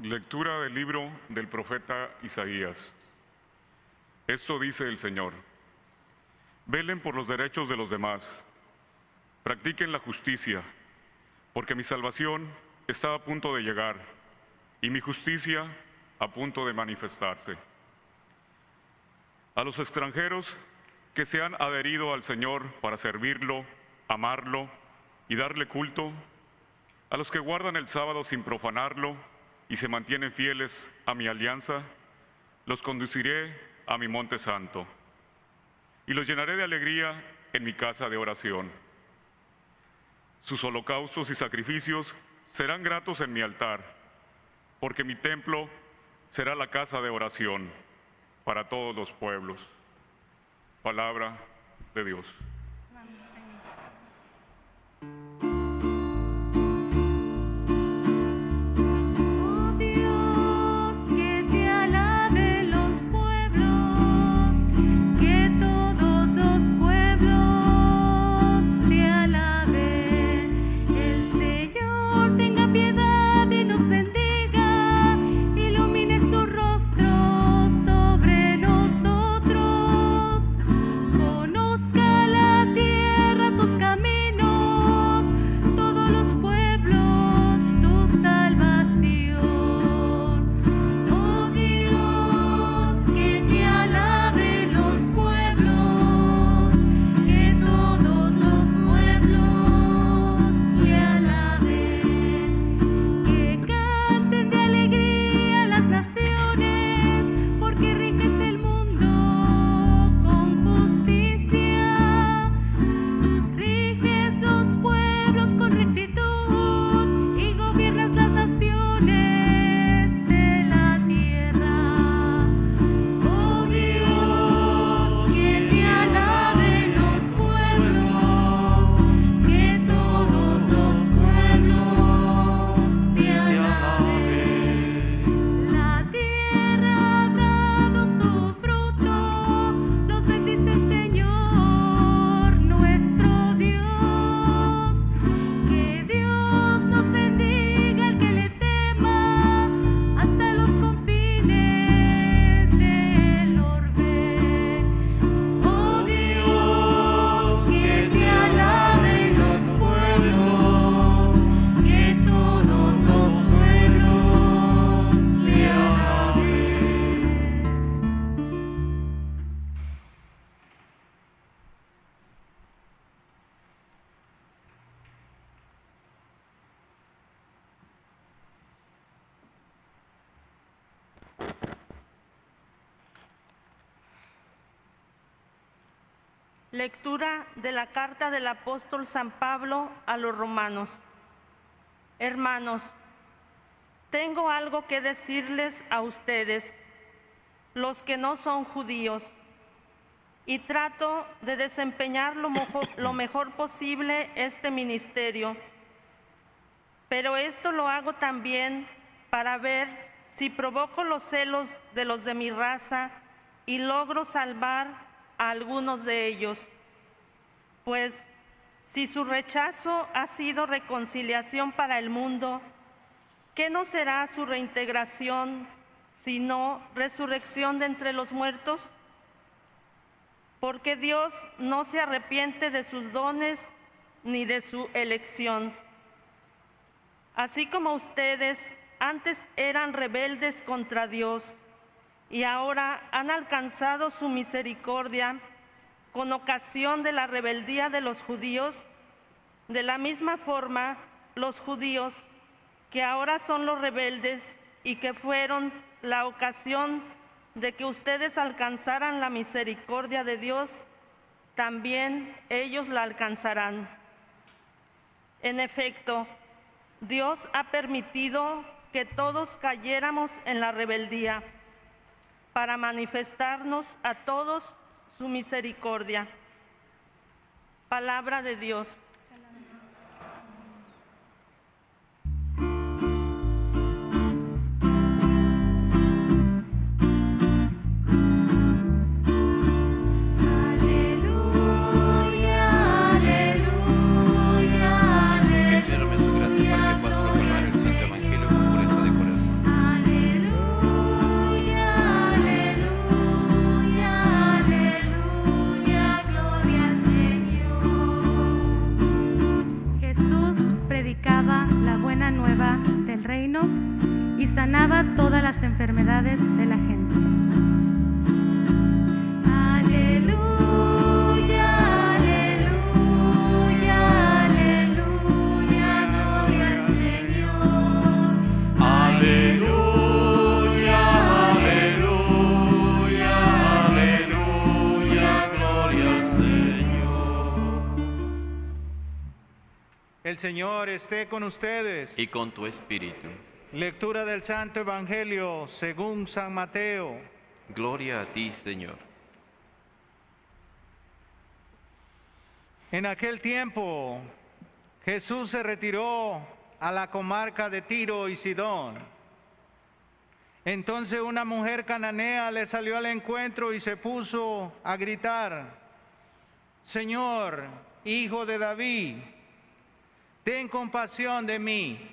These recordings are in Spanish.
Lectura del libro del profeta Isaías. Esto dice el Señor: velen por los derechos de los demás, practiquen la justicia, porque mi salvación está a punto de llegar y mi justicia a punto de manifestarse. A los extranjeros que se han adherido al Señor para servirlo, amarlo y darle culto, a los que guardan el sábado sin profanarlo y se mantienen fieles a mi alianza, los conduciré a mi monte santo y los llenaré de alegría en mi casa de oración. Sus holocaustos y sacrificios serán gratos en mi altar, porque mi templo será la casa de oración para todos los pueblos. Palabra de Dios. Lectura de la carta del apóstol San Pablo a los romanos. Hermanos, tengo algo que decirles a ustedes, los que no son judíos, y trato de desempeñar lo mejor posible este ministerio. Pero esto lo hago también para ver si provoco los celos de los de mi raza y logro salvar a algunos de ellos. Pues si su rechazo ha sido reconciliación para el mundo, ¿qué no será su reintegración sino resurrección de entre los muertos? Porque Dios no se arrepiente de sus dones ni de su elección. Así como ustedes antes eran rebeldes contra Dios y ahora han alcanzado su misericordia con ocasión de la rebeldía de los judíos, de la misma forma los judíos, que ahora son los rebeldes y que fueron la ocasión de que ustedes alcanzaran la misericordia de Dios, también ellos la alcanzarán. En efecto, Dios ha permitido que todos cayéramos en la rebeldía, para manifestarnos a todos su misericordia. Palabra de Dios. Que el Señor me su gracia para que pueda proclamar el santo evangelio con pureza de corazón. las enfermedades de la gente. El Señor esté con ustedes. Y con tu espíritu. Lectura del Santo Evangelio según San Mateo. Gloria a ti, Señor. En aquel tiempo, Jesús se retiró a la comarca de Tiro y Sidón. Entonces una mujer cananea le salió al encuentro y se puso a gritar: Señor, Hijo de David, ten compasión de mí.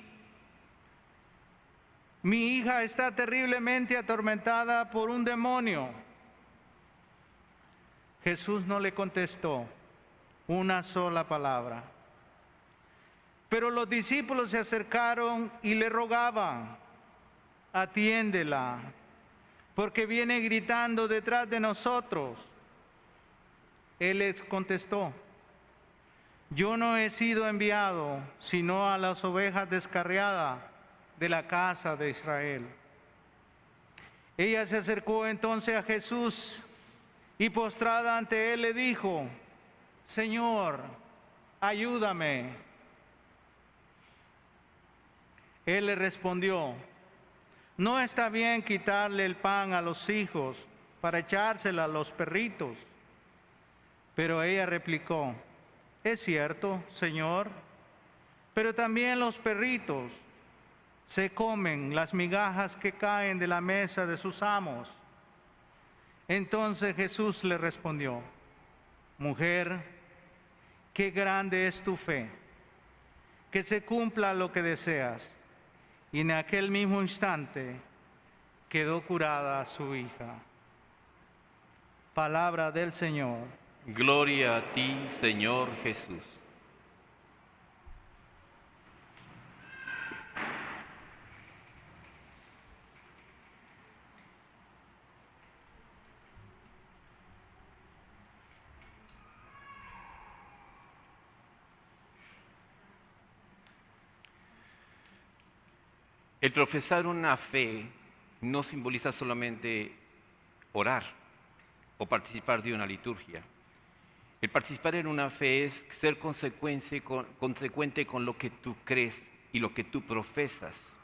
Mi hija está terriblemente atormentada por un demonio. Jesús no le contestó una sola palabra. Pero los discípulos se acercaron y le rogaban: atiéndela, porque viene gritando detrás de nosotros. Él les contestó: yo no he sido enviado sino a las ovejas descarriadas de la casa de Israel. Ella se acercó entonces a Jesús y postrada ante él le dijo: Señor, ayúdame. Él le respondió: no está bien quitarle el pan a los hijos para echárselo a los perritos. Pero ella replicó: es cierto, Señor, pero también los perritos se comen las migajas que caen de la mesa de sus amos. Entonces Jesús le respondió: mujer, qué grande es tu fe, que se cumpla lo que deseas. Y en aquel mismo instante quedó curada su hija. Palabra del Señor. Gloria a ti, Señor Jesús. El profesar una fe no simboliza solamente orar o participar de una liturgia. El participar en una fe es ser consecuente con lo que tú crees y lo que tú profesas.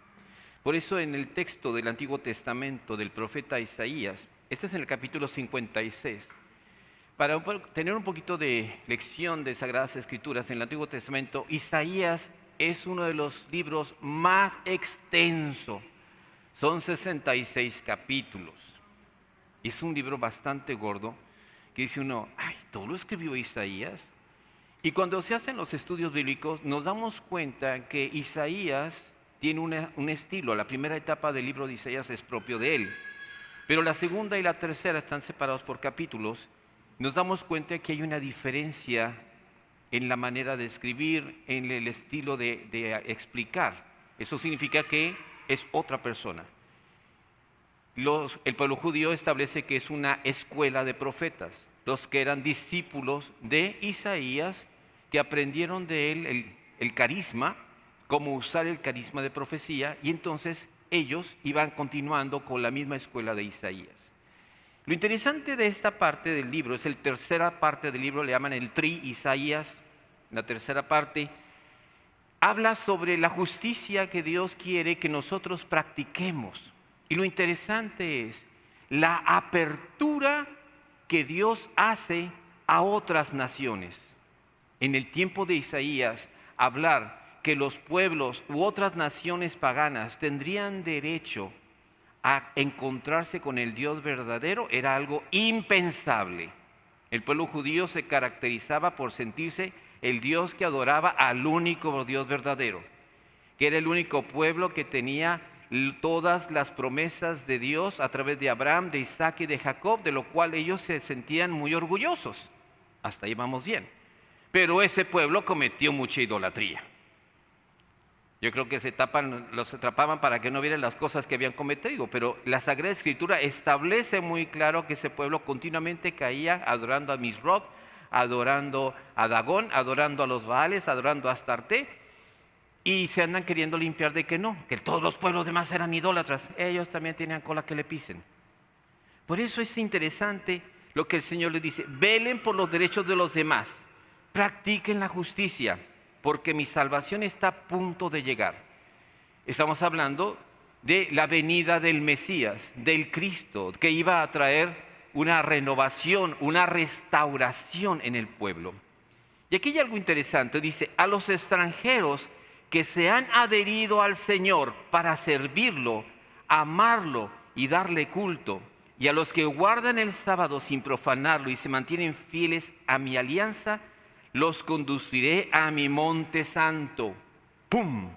Por eso en el texto del Antiguo Testamento del profeta Isaías, este es en el capítulo 56, para tener un poquito de lección de Sagradas Escrituras en el Antiguo Testamento, Isaías es uno de los libros más extensos, son 66 capítulos. Es un libro bastante gordo que dice uno: ay, ¿todo lo escribió Isaías? Y cuando se hacen los estudios bíblicos nos damos cuenta que Isaías tiene un estilo. La primera etapa del libro de Isaías es propio de él, pero la segunda y la tercera están separados por capítulos. Nos damos cuenta que hay una diferencia en la manera de escribir, en el estilo de explicar. Eso significa que es otra persona. El pueblo judío establece que es una escuela de profetas, los que eran discípulos de Isaías, que aprendieron de él el carisma, cómo usar el carisma de profecía, y entonces ellos iban continuando con la misma escuela de Isaías. Lo interesante de esta parte del libro es la tercera parte del libro, le llaman el Tri Isaías. La tercera parte habla sobre la justicia que Dios quiere que nosotros practiquemos. Y lo interesante es la apertura que Dios hace a otras naciones. En el tiempo de Isaías, hablar que los pueblos u otras naciones paganas tendrían derecho a encontrarse con el Dios verdadero era algo impensable. El pueblo judío se caracterizaba por sentirse el Dios que adoraba al único Dios verdadero, que era el único pueblo que tenía todas las promesas de Dios a través de Abraham, de Isaac y de Jacob, de lo cual ellos se sentían muy orgullosos. Hasta ahí vamos bien. Pero ese pueblo cometió mucha idolatría. Yo creo que los atrapaban para que no vieran las cosas que habían cometido, pero la Sagrada Escritura establece muy claro que ese pueblo continuamente caía adorando a Misroc, adorando a Dagón, adorando a los Baales, adorando a Astarte, y se andan queriendo limpiar de que no, que todos los pueblos demás eran idólatras. Ellos también tenían cola que le pisen. Por eso es interesante lo que el Señor les dice: velen por los derechos de los demás, practiquen la justicia, porque mi salvación está a punto de llegar. Estamos hablando de la venida del Mesías, del Cristo, que iba a traer una renovación, una restauración en el pueblo. Y aquí hay algo interesante, dice: a los extranjeros que se han adherido al Señor para servirlo, amarlo y darle culto, y a los que guardan el sábado sin profanarlo y se mantienen fieles a mi alianza, los conduciré a mi monte santo. ¡Pum!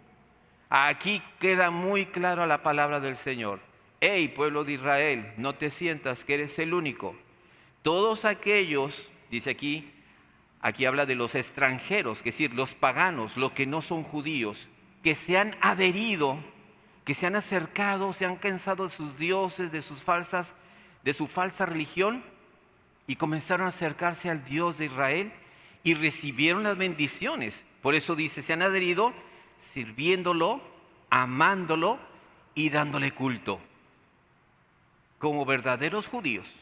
Aquí queda muy clara la palabra del Señor. ¡Hey, pueblo de Israel! No te sientas que eres el único. Todos aquellos, dice aquí habla de los extranjeros, es decir, los paganos, los que no son judíos, que se han adherido, que se han acercado, se han cansado de sus dioses, de su falsa religión, y comenzaron a acercarse al Dios de Israel y recibieron las bendiciones. Por eso dice, se han adherido sirviéndolo, amándolo y dándole culto. Como verdaderos judíos,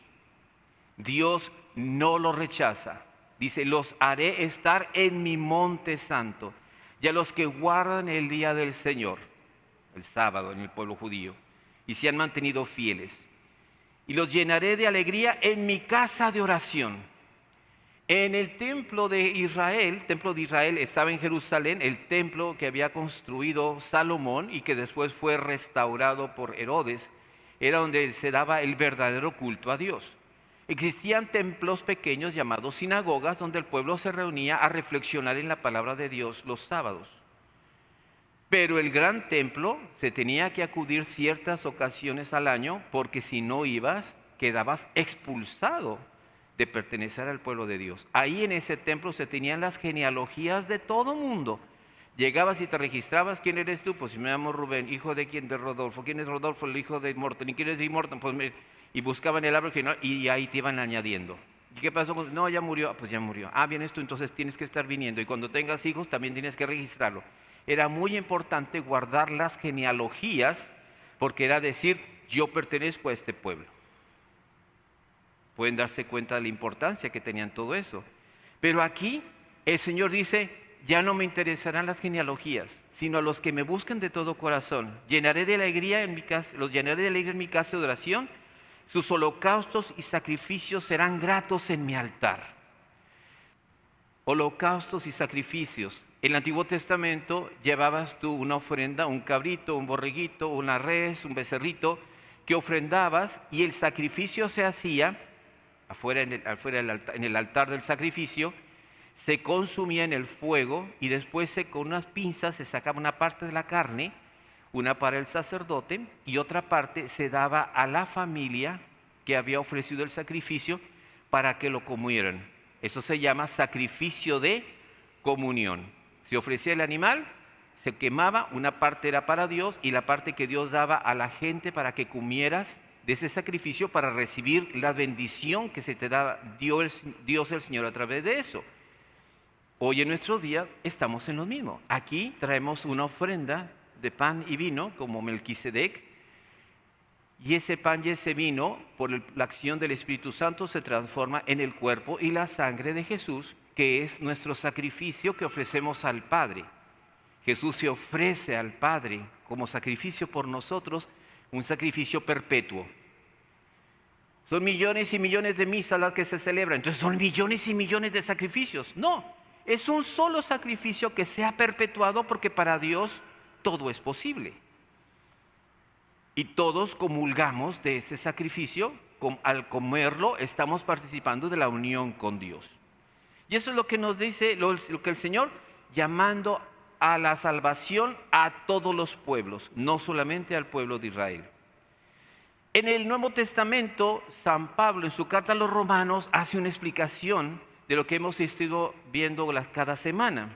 Dios no los rechaza. Dice: los haré estar en mi monte santo. Y a los que guardan el día del Señor, el sábado en el pueblo judío, y se han mantenido fieles, y los llenaré de alegría en mi casa de oración. En el templo de Israel estaba en Jerusalén, el templo que había construido Salomón y que después fue restaurado por Herodes, era donde se daba el verdadero culto a Dios. Existían templos pequeños llamados sinagogas donde el pueblo se reunía a reflexionar en la palabra de Dios los sábados. Pero el gran templo se tenía que acudir ciertas ocasiones al año, porque si no ibas, quedabas expulsado de pertenecer al pueblo de Dios. Ahí en ese templo se tenían las genealogías de todo mundo. Llegabas y te registrabas: ¿quién eres tú? Pues me llamo Rubén. ¿Hijo de quién? De Rodolfo. ¿Quién es Rodolfo? El hijo de Morton. ¿Y quién es de Morton? Pues y buscaban el árbol genealógico y ahí te iban añadiendo. ¿Y qué pasó? No, ya murió. Pues ya murió. Vienes tú, entonces tienes que estar viniendo. Y cuando tengas hijos también tienes que registrarlo. Era muy importante guardar las genealogías, porque era decir: yo pertenezco a este pueblo. Pueden darse cuenta de la importancia que tenían todo eso. Pero aquí el Señor dice: ya no me interesarán las genealogías, sino a los que me busquen de todo corazón. Llenaré de alegría en mi casa, los llenaré de alegría en mi casa de oración. Sus holocaustos y sacrificios serán gratos en mi altar. Holocaustos y sacrificios. En el Antiguo Testamento llevabas tú una ofrenda, un cabrito, un borreguito, una res, un becerrito, que ofrendabas, y el sacrificio se hacía afuera en el altar del sacrificio, se consumía en el fuego, y después con unas pinzas se sacaba una parte de la carne, una para el sacerdote y otra parte se daba a la familia que había ofrecido el sacrificio para que lo comieran. Eso se llama sacrificio de comunión. Se ofrecía el animal, se quemaba, una parte era para Dios y la parte que Dios daba a la gente para que comieras de ese sacrificio, para recibir la bendición que se te da Dios el Señor a través de eso. Hoy en nuestros días estamos en lo mismo. Aquí traemos una ofrenda de pan y vino como Melquisedec, y ese pan y ese vino, por la acción del Espíritu Santo, se transforma en el cuerpo y la sangre de Jesús, que es nuestro sacrificio que ofrecemos al Padre. Jesús se ofrece al Padre como sacrificio por nosotros, un sacrificio perpetuo. Son millones y millones de misas las que se celebran, entonces son millones y millones de sacrificios. No, es un solo sacrificio que se ha perpetuado, porque para Dios todo es posible. Y todos comulgamos de ese sacrificio. Al comerlo estamos participando de la unión con Dios. Y eso es lo que nos dice lo que el Señor, llamando a la salvación a todos los pueblos, no solamente al pueblo de Israel. En el Nuevo Testamento, San Pablo en su carta a los Romanos hace una explicación de lo que hemos estado viendo cada semana.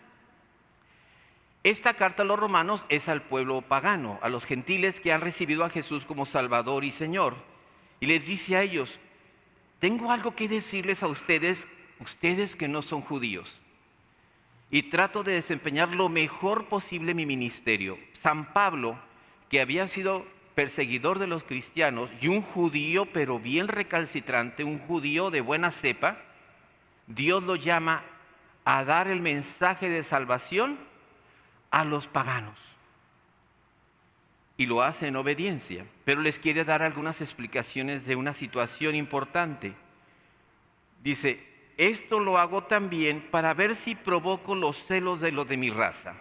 Esta carta a los romanos es al pueblo pagano, a los gentiles que han recibido a Jesús como Salvador y Señor. Y les dice a ellos: tengo algo que decirles a ustedes que no son judíos. Y trato de desempeñar lo mejor posible mi ministerio. San Pablo, que había sido perseguidor de los cristianos y un judío pero bien recalcitrante, un judío de buena cepa, Dios lo llama a dar el mensaje de salvación a los paganos. Y lo hace en obediencia, pero les quiere dar algunas explicaciones de una situación importante. Dice: esto lo hago también para ver si provoco los celos de los de mi raza.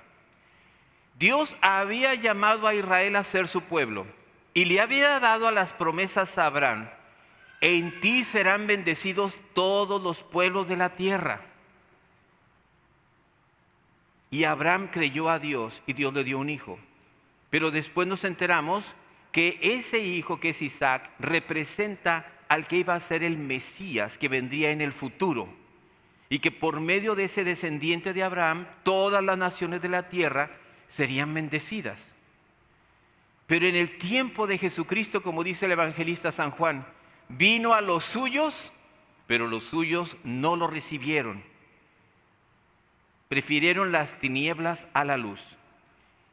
Dios había llamado a Israel a ser su pueblo y le había dado a las promesas a Abraham: en ti serán bendecidos todos los pueblos de la tierra. Y Abraham creyó a Dios y Dios le dio un hijo. Pero después nos enteramos que ese hijo, que es Isaac, representa al que iba a ser el Mesías, que vendría en el futuro. Y que por medio de ese descendiente de Abraham, todas las naciones de la tierra serían bendecidas. Pero en el tiempo de Jesucristo, como dice el evangelista San Juan, vino a los suyos, pero los suyos no lo recibieron. Prefirieron las tinieblas a la luz.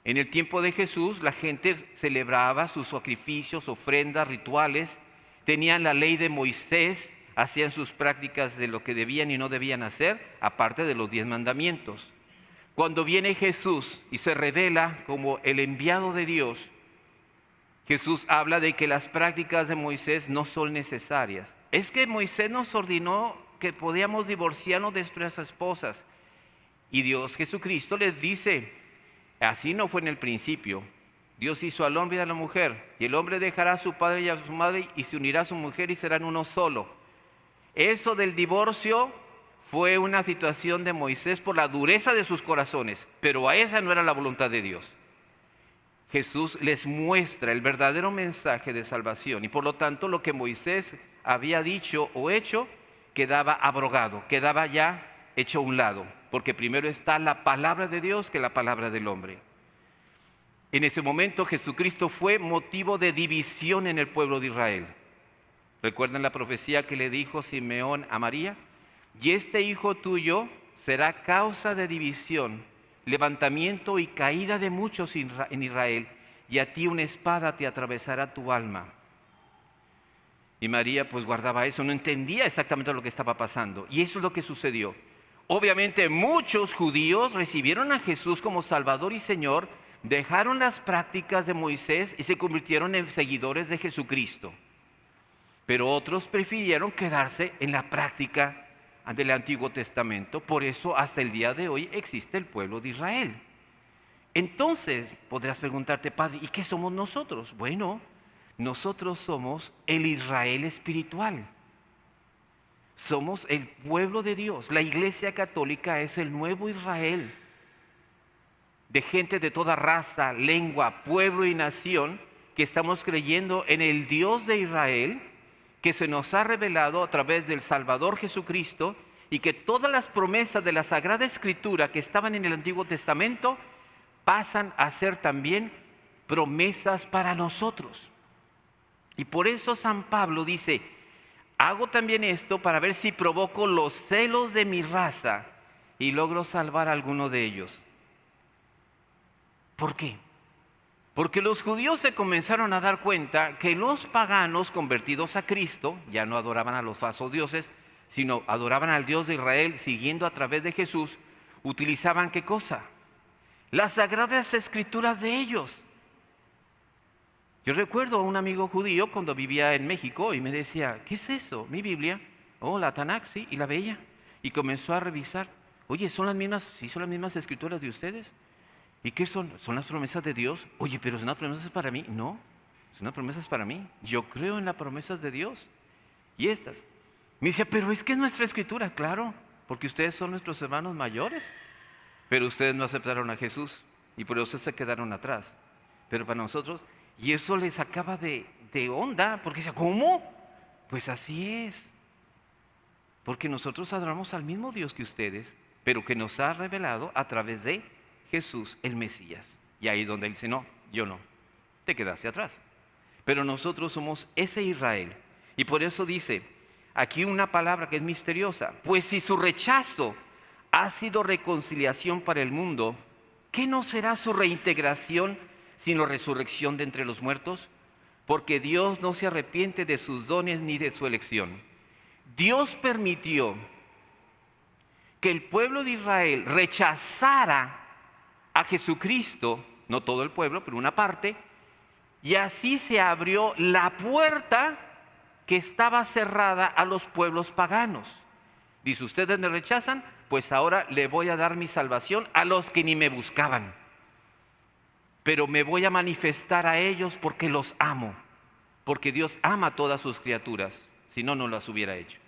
En el tiempo de Jesús, la gente celebraba sus sacrificios, ofrendas, rituales, tenían la ley de Moisés, hacían sus prácticas de lo que debían y no debían hacer, aparte de los 10 mandamientos. Cuando viene Jesús y se revela como el enviado de Dios, Jesús habla de que las prácticas de Moisés no son necesarias. Es que Moisés nos ordenó que podíamos divorciarnos de nuestras esposas. Y Dios Jesucristo les dice: así no fue en el principio. Dios hizo al hombre y a la mujer, y el hombre dejará a su padre y a su madre y se unirá a su mujer y serán uno solo. Eso del divorcio fue una situación de Moisés por la dureza de sus corazones, pero a esa no era la voluntad de Dios. Jesús les muestra el verdadero mensaje de salvación y por lo tanto lo que Moisés había dicho o hecho quedaba abrogado, quedaba ya hecho a un lado, porque primero está la palabra de Dios que la palabra del hombre. En ese momento Jesucristo fue motivo de división en el pueblo de Israel. ¿Recuerdan la profecía que le dijo Simeón a María? Y este hijo tuyo será causa de división, levantamiento y caída de muchos en Israel, y a ti una espada te atravesará tu alma. Y María pues guardaba eso, no entendía exactamente lo que estaba pasando. Y eso es lo que sucedió. Obviamente muchos judíos recibieron a Jesús como Salvador y Señor, dejaron las prácticas de Moisés y se convirtieron en seguidores de Jesucristo. Pero otros prefirieron quedarse en la práctica del Antiguo Testamento. Por eso hasta el día de hoy existe el pueblo de Israel. Entonces podrás preguntarte: Padre, ¿y qué somos nosotros? Bueno, nosotros somos el Israel espiritual. Somos el pueblo de Dios. La Iglesia Católica es el nuevo Israel, de gente de toda raza, lengua, pueblo y nación, que estamos creyendo en el Dios de Israel, que se nos ha revelado a través del Salvador Jesucristo, y que todas las promesas de la Sagrada Escritura que estaban en el Antiguo Testamento pasan a ser también promesas para nosotros. Y por eso San Pablo dice: hago también esto para ver si provoco los celos de mi raza y logro salvar a alguno de ellos. ¿Por qué? Porque los judíos se comenzaron a dar cuenta que los paganos convertidos a Cristo ya no adoraban a los falsos dioses, sino adoraban al Dios de Israel, siguiendo a través de Jesús. Utilizaban ¿qué cosa? Las sagradas escrituras de ellos. Yo recuerdo a un amigo judío cuando vivía en México y me decía: ¿qué es eso? Mi Biblia. Oh, la Tanakh, sí, y la veía. Y comenzó a revisar. Oye, ¿son las mismas? Sí, son las mismas escrituras de ustedes. ¿Y qué son? ¿Son las promesas de Dios? Oye, pero ¿son las promesas para mí? No, son las promesas para mí. Yo creo en las promesas de Dios. Y estas. Me dice: pero es que es nuestra escritura. Claro, porque ustedes son nuestros hermanos mayores. Pero ustedes no aceptaron a Jesús y por eso se quedaron atrás. Pero para nosotros, y eso les sacaba de onda, porque decía: ¿cómo? Pues así es. Porque nosotros adoramos al mismo Dios que ustedes, pero que nos ha revelado a través de Jesús el Mesías. Y ahí es donde él dice, no, yo no, te quedaste atrás. Pero nosotros somos ese Israel. Y por eso dice aquí una palabra que es misteriosa. Pues si su rechazo ha sido reconciliación para el mundo, ¿qué no será su reintegración sino resurrección de entre los muertos? Porque Dios no se arrepiente de sus dones ni de su elección. Dios permitió que el pueblo de Israel rechazara a Jesucristo, no todo el pueblo, pero una parte, y así se abrió la puerta que estaba cerrada a los pueblos paganos. Dice, ustedes me rechazan, pues ahora le voy a dar mi salvación a los que ni me buscaban. Pero me voy a manifestar a ellos porque los amo, porque Dios ama a todas sus criaturas, si no, no las hubiera hecho.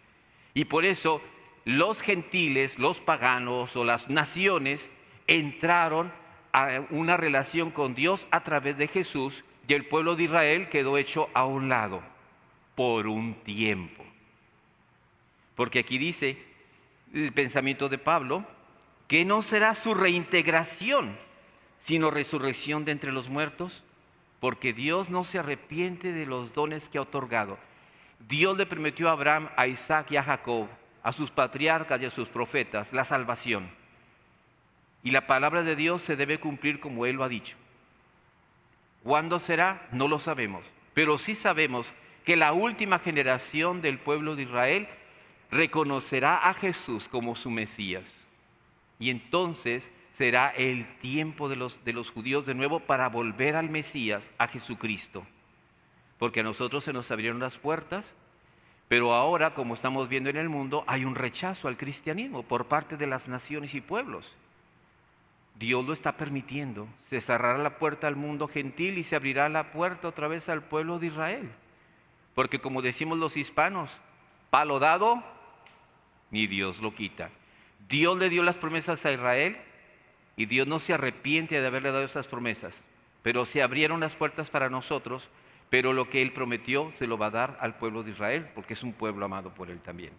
Y por eso los gentiles, los paganos o las naciones entraron a una relación con Dios a través de Jesús, y el pueblo de Israel quedó hecho a un lado por un tiempo. Porque aquí dice el pensamiento de Pablo, que no será su reintegración, sino resurrección de entre los muertos, porque Dios no se arrepiente de los dones que ha otorgado. Dios le prometió a Abraham, a Isaac y a Jacob, a sus patriarcas y a sus profetas, la salvación. Y la palabra de Dios se debe cumplir como Él lo ha dicho. ¿Cuándo será? No lo sabemos, pero sí sabemos que la última generación del pueblo de Israel reconocerá a Jesús como su Mesías. Y entonces será el tiempo de los judíos de nuevo para volver al Mesías, a Jesucristo. Porque a nosotros se nos abrieron las puertas, pero ahora, como estamos viendo en el mundo, hay un rechazo al cristianismo por parte de las naciones y pueblos. Dios lo está permitiendo. Se cerrará la puerta al mundo gentil y se abrirá la puerta otra vez al pueblo de Israel. Porque como decimos los hispanos, palo dado, ni Dios lo quita. Dios le dio las promesas a Israel y Dios no se arrepiente de haberle dado esas promesas. Pero se abrieron las puertas para nosotros, pero lo que Él prometió se lo va a dar al pueblo de Israel, porque es un pueblo amado por Él también.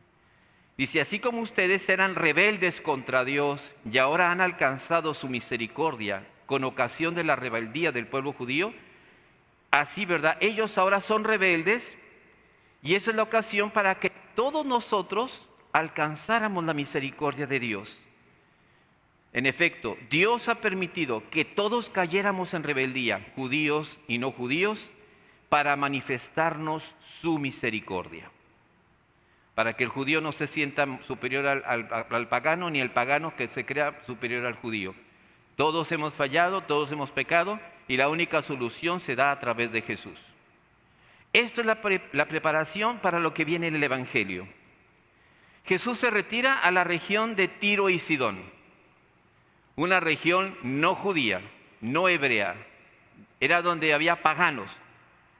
Dice, así como ustedes eran rebeldes contra Dios y ahora han alcanzado su misericordia con ocasión de la rebeldía del pueblo judío, así, ¿verdad? Ellos ahora son rebeldes y esa es la ocasión para que todos nosotros alcanzáramos la misericordia de Dios. En efecto, Dios ha permitido que todos cayéramos en rebeldía, judíos y no judíos, para manifestarnos su misericordia. Para que el judío no se sienta superior al pagano, ni el pagano que se crea superior al judío. Todos hemos fallado, todos hemos pecado, y la única solución se da a través de Jesús. Esto es la preparación para lo que viene en el Evangelio. Jesús se retira a la región de Tiro y Sidón, una región no judía, no hebrea, era donde había paganos.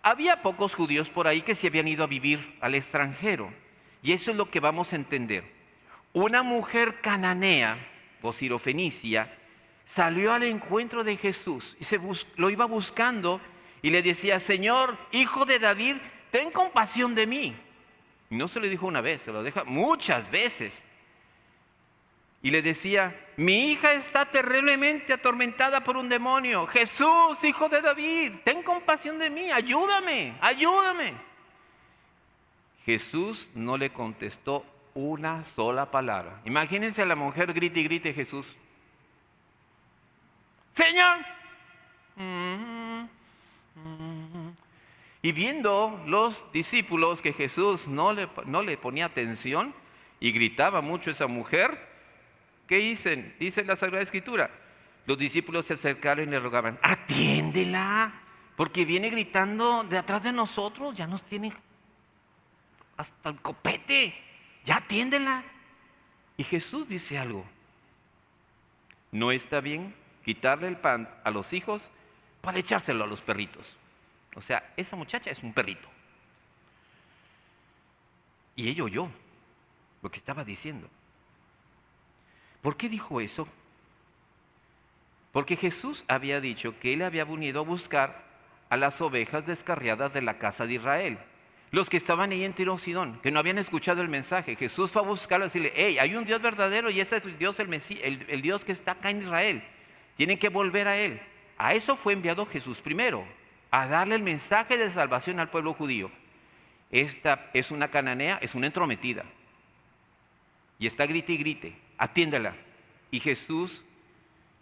Había pocos judíos por ahí que se habían ido a vivir al extranjero. Y eso es lo que vamos a entender. Una mujer cananea o sirofenicia salió al encuentro de Jesús y lo iba buscando y le decía, Señor, hijo de David, ten compasión de mí. Y no se lo dijo una vez, se lo deja muchas veces. Y le decía, mi hija está terriblemente atormentada por un demonio. Jesús, hijo de David, ten compasión de mí, ayúdame, ayúdame. Jesús no le contestó una sola palabra. Imagínense a la mujer grite y grite Jesús. Señor. Y viendo los discípulos que Jesús no le ponía atención y gritaba mucho esa mujer, ¿qué dicen? Dice la Sagrada Escritura. Los discípulos se acercaron y le rogaban, atiéndela, porque viene gritando de atrás de nosotros, ya nos tiene hasta el copete, ya atiéndela. Y Jesús dice algo, no está bien quitarle el pan a los hijos para echárselo a los perritos. O sea, esa muchacha es un perrito. Y ella oyó lo que estaba diciendo. ¿Por qué dijo eso? Porque Jesús había dicho que Él había venido a buscar a las ovejas descarriadas de la casa de Israel. Los que estaban ahí en Tiro y Sidón, que no habían escuchado el mensaje. Jesús fue a buscarlo y decirle, hey, hay un Dios verdadero y ese es el Dios, el Dios que está acá en Israel. Tienen que volver a Él. A eso fue enviado Jesús primero, a darle el mensaje de salvación al pueblo judío. Esta es una cananea, es una entrometida. Y está grite y grite, atiéndela. Y Jesús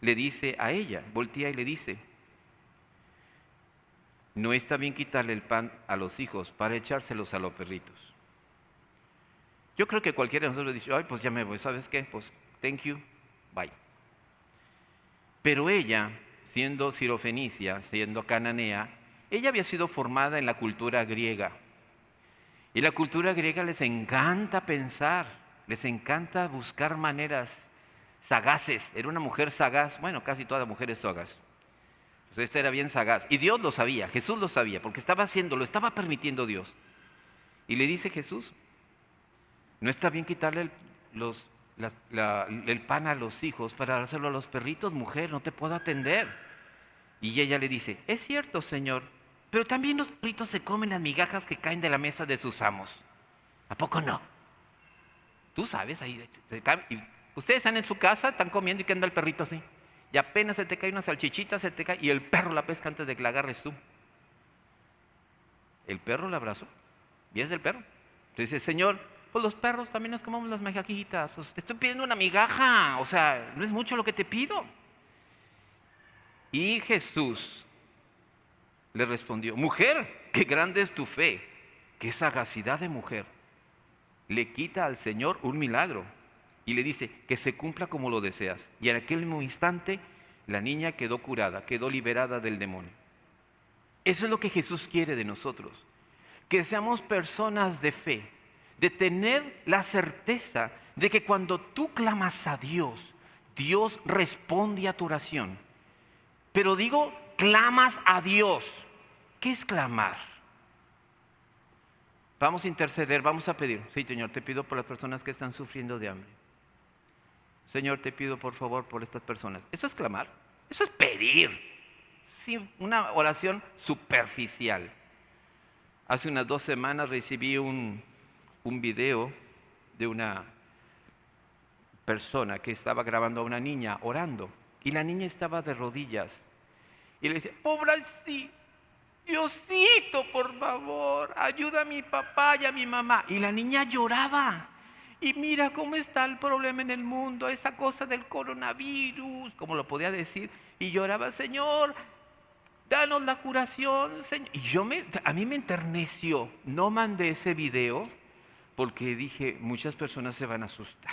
le dice a ella, voltea y le dice, no está bien quitarle el pan a los hijos para echárselos a los perritos. Yo creo que cualquiera de nosotros dice, ay, pues ya me voy, ¿sabes qué? Pues thank you, bye. Pero ella, siendo sirofenicia, siendo cananea, ella había sido formada en la cultura griega. Y la cultura griega les encanta pensar, les encanta buscar maneras sagaces. Era una mujer sagaz, bueno, casi toda mujer es sagaz. Pues esta era bien sagaz. Y Dios lo sabía, Jesús lo sabía, porque estaba haciéndolo, estaba permitiendo Dios. Y le dice Jesús, no está bien quitarle el pan a los hijos para dárselo a los perritos, mujer, no te puedo atender. Y ella le dice, es cierto, Señor, pero también los perritos se comen las migajas que caen de la mesa de sus amos. ¿A poco no? Tú sabes, ahí ustedes están en su casa, están comiendo y que anda el perrito así. Y apenas se te cae una salchichita, se te cae y el perro la pesca antes de que la agarres tú. El perro la abrazó y es del perro. Entonces dice, Señor, pues los perros también nos comemos las migajitas. Pues te estoy pidiendo una migaja, o sea, no es mucho lo que te pido. Y Jesús le respondió, mujer, qué grande es tu fe, qué sagacidad de mujer. Le quita al Señor un milagro y le dice que se cumpla como lo deseas. Y en aquel mismo instante la niña quedó curada, quedó liberada del demonio. Eso es lo que Jesús quiere de nosotros, que seamos personas de fe, de tener la certeza de que cuando tú clamas a Dios, Dios responde a tu oración. Pero digo, clamas a Dios. ¿Qué es clamar? Vamos a interceder, vamos a pedir. Sí, Señor, te pido por las personas que están sufriendo de hambre. Señor, te pido por favor por estas personas. Eso es clamar, eso es pedir. Sí, una oración superficial. Hace unas 2 semanas recibí un video de una persona que estaba grabando a una niña orando. Y la niña estaba de rodillas. Y le dice, pobrecito, Diosito, por favor, ayuda a mi papá y a mi mamá. Y la niña lloraba. Y mira cómo está el problema en el mundo, esa cosa del coronavirus, como lo podía decir. Y lloraba, Señor, danos la curación, Señor. Y a mí me enterneció. No mandé ese video porque dije, muchas personas se van a asustar.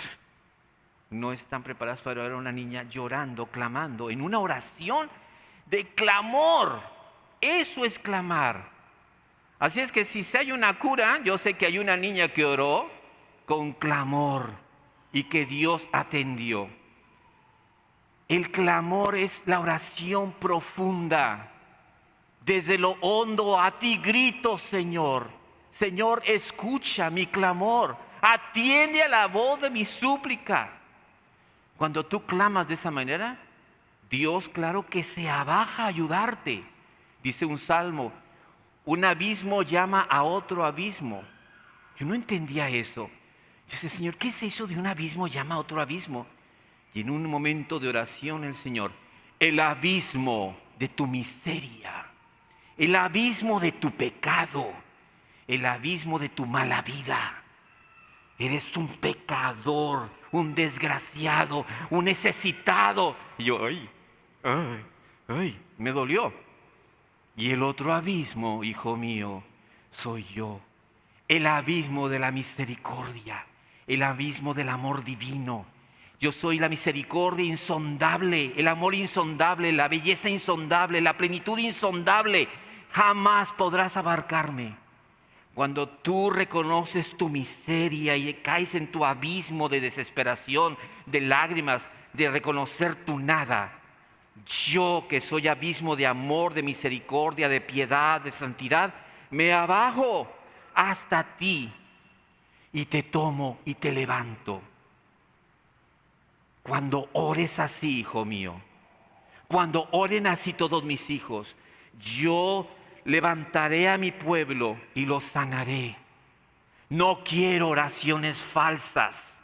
No están preparadas para ver a una niña llorando, clamando, en una oración de clamor. Eso es clamar. Así es que si hay una cura, yo sé que hay una niña que oró con clamor y que Dios atendió. El clamor es la oración profunda. Desde lo hondo a ti grito, Señor. Señor, escucha mi clamor. Atiende a la voz de mi súplica. Cuando tú clamas de esa manera, Dios, claro que se abaja a ayudarte. Dice un salmo, un abismo llama a otro abismo. Yo no entendía eso. Yo decía, Señor, ¿qué es eso de un abismo llama a otro abismo? Y en un momento de oración el Señor, el abismo de tu miseria, el abismo de tu pecado, el abismo de tu mala vida. Eres un pecador, un desgraciado, un necesitado. Y yo, ay, me dolió. Y el otro abismo, hijo mío, soy yo. El abismo de la misericordia, el abismo del amor divino. Yo soy la misericordia insondable, el amor insondable, la belleza insondable, la plenitud insondable. Jamás podrás abarcarme. Cuando tú reconoces tu miseria y caes en tu abismo de desesperación, de lágrimas, de reconocer tu nada, yo que soy abismo de amor, de misericordia, de piedad, de santidad, me abajo hasta ti y te tomo y te levanto. Cuando ores así, hijo mío, cuando oren así todos mis hijos, yo levantaré a mi pueblo y lo sanaré. No quiero oraciones falsas,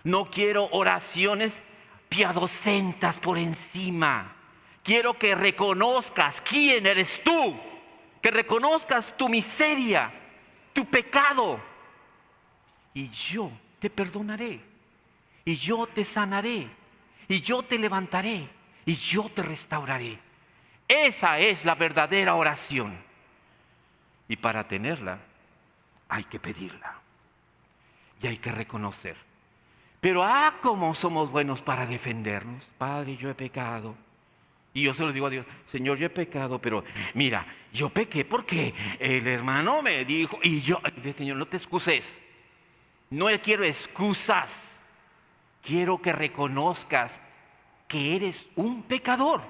no quiero oraciones piadosentas por encima. Quiero que reconozcas quién eres tú, que reconozcas tu miseria, tu pecado. Y yo te perdonaré, y yo te sanaré, y yo te levantaré, y yo te restauraré. Esa es la verdadera oración. Y para tenerla hay que pedirla y hay que reconocer. Pero cómo somos buenos para defendernos. Padre, yo he pecado. Y yo se lo digo a Dios, Señor, yo he pecado, pero mira, yo pequé porque el hermano me dijo, y yo, Señor, no te excuses. No quiero excusas. Quiero que reconozcas que eres un pecador.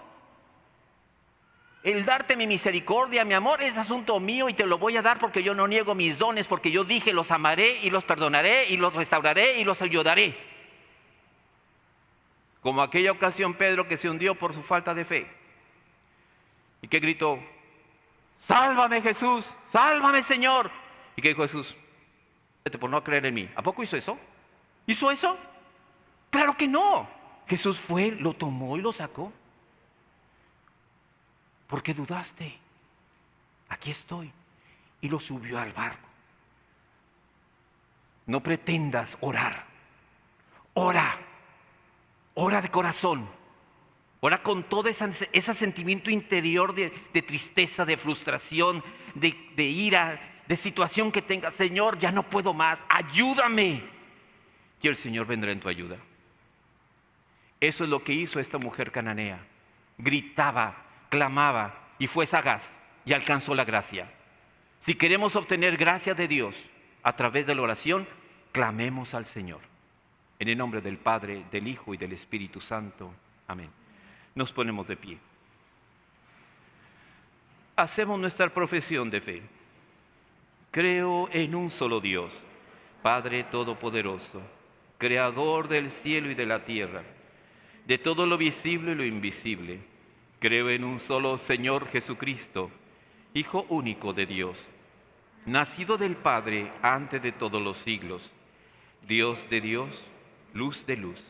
El darte mi misericordia, mi amor, es asunto mío y te lo voy a dar porque yo no niego mis dones, porque yo dije, los amaré y los perdonaré y los restauraré y los ayudaré. Como aquella ocasión Pedro que se hundió por su falta de fe y que gritó, sálvame Jesús, sálvame Señor. Y que dijo Jesús, vete por no creer en mí. ¿A poco hizo eso? ¿Hizo eso? Claro que no. Jesús fue, lo tomó y lo sacó. ¿Por qué dudaste? Aquí estoy. Y lo subió al barco. No pretendas orar. Ora. Ora de corazón. Ora con todo ese sentimiento interior de tristeza, de frustración, de ira, de situación que tengas. Señor, ya no puedo más. Ayúdame. Y el Señor vendrá en tu ayuda. Eso es lo que hizo esta mujer cananea. Gritaba, clamaba y fue sagaz y alcanzó la gracia. Si queremos obtener gracia de Dios a través de la oración, clamemos al Señor. En el nombre del Padre, del Hijo y del Espíritu Santo. Amén. Nos ponemos de pie. Hacemos nuestra profesión de fe. Creo en un solo Dios, Padre Todopoderoso, Creador del cielo y de la tierra, de todo lo visible y lo invisible. Creo en un solo Señor Jesucristo, Hijo único de Dios, nacido del Padre antes de todos los siglos, Dios de Dios, luz de luz,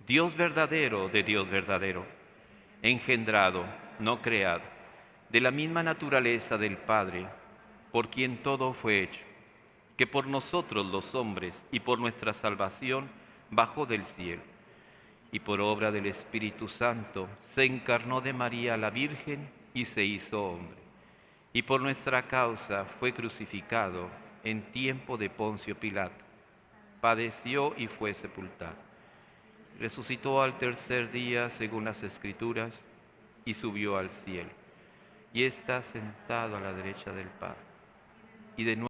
Dios verdadero de Dios verdadero, engendrado, no creado, de la misma naturaleza del Padre, por quien todo fue hecho, que por nosotros los hombres y por nuestra salvación bajó del cielo, y por obra del Espíritu Santo se encarnó de María la Virgen y se hizo hombre. Y por nuestra causa fue crucificado en tiempo de Poncio Pilato. Padeció y fue sepultado. Resucitó al tercer día según las Escrituras y subió al cielo. Y está sentado a la derecha del Padre. Y de nuevo